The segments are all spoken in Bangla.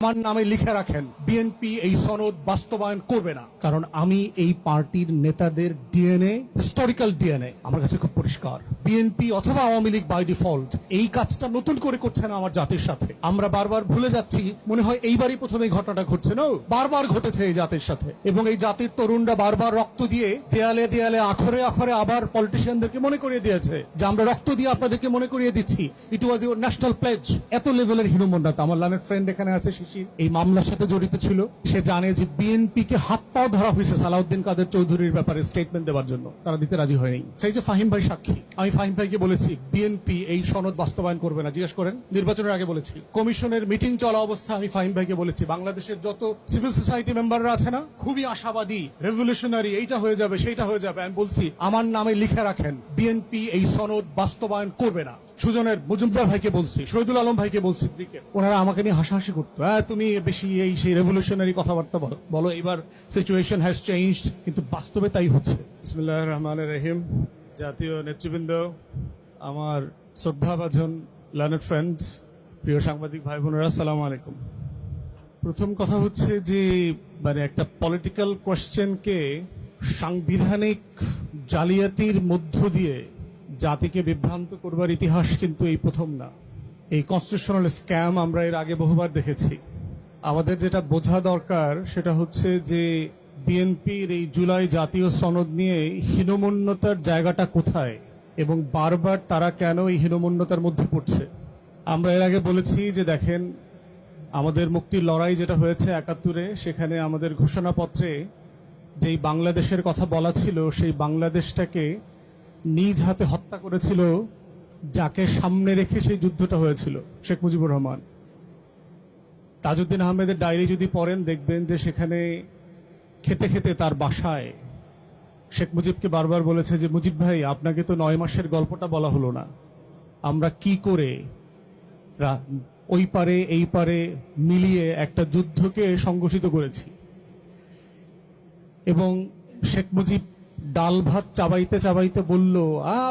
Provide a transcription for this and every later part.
আমার নামে লিখে রাখেন, বিএনপি এই সনদ বাস্তবায়ন করবে না। কারণ আমি এই পার্টির নেতাদের ডিএনএ, হিস্টোরিক্যাল ডিএনএ আমার কাছে খুব পরিষ্কার। বিএনপি অথবা আওয়ামী লীগ বাই ডিফল্ট এই কাজটা নতুন করে করছে না আমার জাতির সাথে। আমরা বারবার ভুলে যাচ্ছি, মনে হয় এইবারই প্রথমে এই ঘটনাটা ঘটছে না, বারবার ঘটেছে এই জাতির সাথে। এবং এই জাতির তরুণরা বারবার রক্ত দিয়ে দেয়ালে দেয়ালে আখরে আখরে আবার পলিটিশিয়ানদেরকে মনে করিয়ে দিয়েছে যে আমরা রক্ত দিয়ে আপনাদেরকে মনে করিয়ে দিচ্ছি, ইট ওয়াজ ইউর ন্যাশনাল প্লেজ। এত লেভেলের হীনমন্যতা। আমার লানের ফ্রেন্ড এখানে আছে শিশির, এই মামলার সাথে জড়িত ছিল। সে জানে যে বিএনপি কে হাত পাও ধরা হয়েছে সালাউদ্দিন কাদের চৌধুরীর ব্যাপারে স্টেটমেন্ট দেওয়ার জন্য, তারা দিতে রাজি হয়নি। সেই যে ফাহিম ভাই সাক্ষী, আমি ফাহিম ভাইকে বলেছি বিএনপি এই সনদ বাস্তবায়ন করবে না। জিজ্ঞেস করেন, নির্বাচনের আগে বলেছি। কমিশনের মিটিং চলা অবস্থা আমি ফাহিম ভাইকে বলেছি বাংলাদেশের যত সিভিল সোসাইটি মেম্বাররা আছে না, খুবই আশাবাদী, রেভলিউশনারি, এইটা হয়ে যাবে সেইটা হয়ে যাবে। আমি বলছি আমার নামে লিখে রাখেন, বিএনপি এই সনদ বাস্তবায়ন করবে না। সুজনের মজুমদার ভাইকে বলছি, শহীদুল আলম ভাইকে বলছি, ওনারা আমাকে নিয়ে হাসাহাসি করতো, তুমি বেশি এই সেই রেভলিউশনারি কথাবার্তা বলো, এবার সিচুয়েশন হ্যাজ চেঞ্জড, কিন্তু বাস্তবে তাই হচ্ছে। বিসমিল্লাহির রহমানির রহিম। জাতীয় নেতৃবৃন্দ, আমার শ্রদ্ধাভাজন লার্নার ফ্রেন্ডস, প্রিয় সাংবাদিক ভাই বোনেরা, আসসালামু আলাইকুম। প্রথম কথা হচ্ছে যে মানে একটা পলিটিক্যাল কোয়েশ্চেনকে সাংবিধানিক জালিয়াতির মধ্য দিয়ে জাতিকে বিভ্রান্ত করবার ইতিহাস কিন্তু এই প্রথম না। এই কনস্টিটিউশনাল স্ক্যাম আমরা এর আগে বহুবার দেখেছি। আমাদের যেটা বোঝা দরকার সেটা হচ্ছে যে বিএনপির এই জুলাই জাতীয় সনদ নিয়ে হীনমন্যতার জায়গাটা কোথায় এবং বারবার তারা কেন এই হীনমন্যতার মধ্যে পড়ছে। আমরা এর আগে বলেছি যে দেখেন, আমাদের মুক্তির লড়াই যেটা হয়েছে ৭১-এ, সেখানে আমাদের ঘোষণাপত্রে যেই বাংলাদেশের কথা বলা ছিল, সেই বাংলাদেশটাকে নিজ হাতে হত্যা করেছিল যাকে সামনে রেখে সেই যুদ্ধটা হয়েছিল, শেখ মুজিবুর রহমান। তাজউদ্দিন আহমেদের ডায়েরি যদি পড়েন দেখবেন যে সেখানে খেতে খেতে তার বাসায় শেখ মুজিবকে বারবার বলেছে যে মুজিব ভাই, আপনাকে তো ৯ মাসের গল্পটা বলা হলো না, আমরা কি করে ওই পারে এই পারে মিলিয়ে একটা যুদ্ধকে সংগঠিত করেছি। এবং শেখ মুজিব ডাল ভাত চাবাইতে চাবাইতে বলল,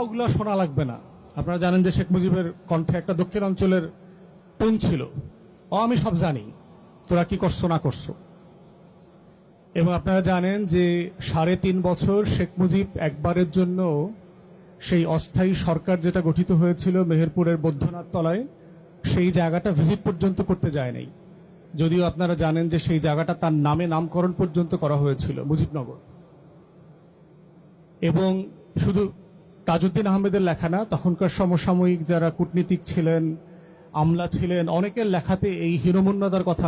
ওগুলা শোনা লাগবে না। আপনারা জানেন যে শেখ মুজিবের কণ্ঠে একটা দক্ষিণ অঞ্চলের টোন ছিল, আমি সব জানি, তোরা কি করছো না করছো। এবং আপনারা জানেন যে ৩.৫ বছর শেখ মুজিব একবারের জন্য সেই অস্থায়ী সরকার যেটা গঠিত হয়েছিল মেহেরপুরের বৈদ্যনাথ তলায়, সেই জায়গাটা ভিজিট পর্যন্ত করতে যায় নাই। যদিও আপনারা জানেন যে সেই জায়গাটা তার নামে নামকরণ পর্যন্ত করা হয়েছিল, মুজিবনগর। এবং শুধু তাজউদ্দিন আহমেদের লেখা না, তখনকার সমসাময়িক যারা কূটনীতিক ছিলেন, আমলা ছিলেন, অনেকের লেখাতে এই হীনমন্যতার কথা